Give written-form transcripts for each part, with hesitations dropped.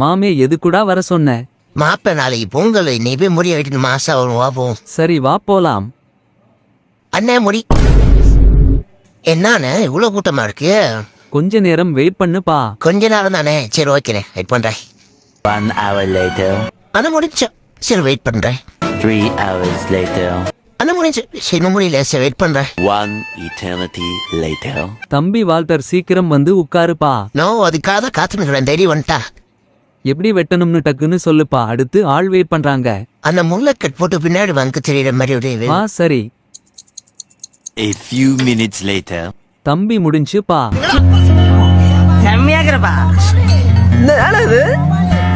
மாமே எதுக்குடா வர சொன்ன? மாப்பிள்ள நாளைக்கு பொங்கல், நீ போய் முடிய வெட்டிட்டு மாசா வரும், வா போவோம். சரி வா போலாம். அண்ணே முடி என்னானே இவ்வளவு கூட்டமா இருக்கு? கொஞ்ச நேரம் வெயிட் பண்ணுப்பா. கொஞ்ச நேரம் தானே, சரி ஓகேண்ணே, வெயிட் பண்றேன். 1 hour later. அண்ணா முடிச்சோம், சரி வெயிட் பண்றேன். 3 hours later. அண்ணா முடிஞ்சு, சரி இன்னும் முடியல, சரி வெயிட் பண்றேன். 1 eternity later. தம்பி வால்டர் சீக்கிரம் வந்து உட்காருப்பா. நோ, அதுக்காக தான் காத்துனுக்குறேன், தைரியம் வந்துட்டா. எப்படி வெட்டணும்னு டக்குன்னு சொல்லுப்பா, அடுத்து ஆள் வெயிட் பண்றாங்க. அந்த முல்லை கட் போட்டு பின்னாடி வாங்க தெரியுற மாதிரி ஒரு ஆ சரி. A few minutes later. தம்பி முடிஞ்சுப்பா. செம்மையாகிறப்பா.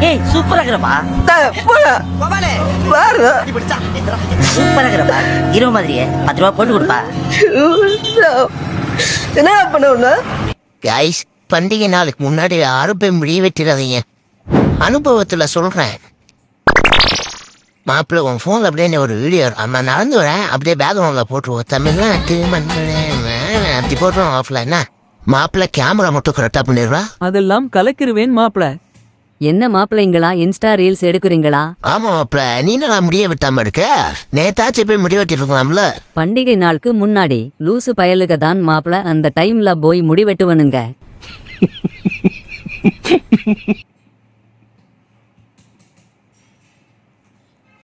ஏய் சூப்பராகிறப்பா. சூப்பராகிறப்பா. ஹீரோ மாதிரியே 10 ரூபா போட்டு கொடுப்பா. என்ன பண்ண? கைஸ், பண்டிகை நாளுக்கு முன்னாடி யாரும் போய் முடிய வெட்டிடாதீங்க, அனுபவத்துல சொல்றேன். மாப்பிள்ள உன் போன்ல அப்படியே ஒரு வீடியோ, அம்மா நடந்து வரேன், அப்படியே பேக்ரவுண்ட்ல போட்டுருவோம், தமிழ்லாம் அப்படி போட்டுருவோம் ஆஃப்லைன்னா. மாப்பிள்ள கேமரா மட்டும் கரெக்டா பண்ணிடுவா. அதெல்லாம் கலக்கிருவேன் மாப்ள. என்ன மாப்பிள்ளைங்களா இன்ஸ்டா ரீல்ஸ் எடுக்குறீங்களா? ஆமா மாப்பிள்ள, நீ நான் முடிய வெட்டாம இருக்க, நேத்தாச்சும் போய் முடிய வெட்டிட்டு இருக்கலாம்ல. பண்டிகை நாளுக்கு முன்னாடி லூசு பயலுக தான் மாப்பிள அந்த டைம்ல போய் முடி வெட்டுவனுங்க.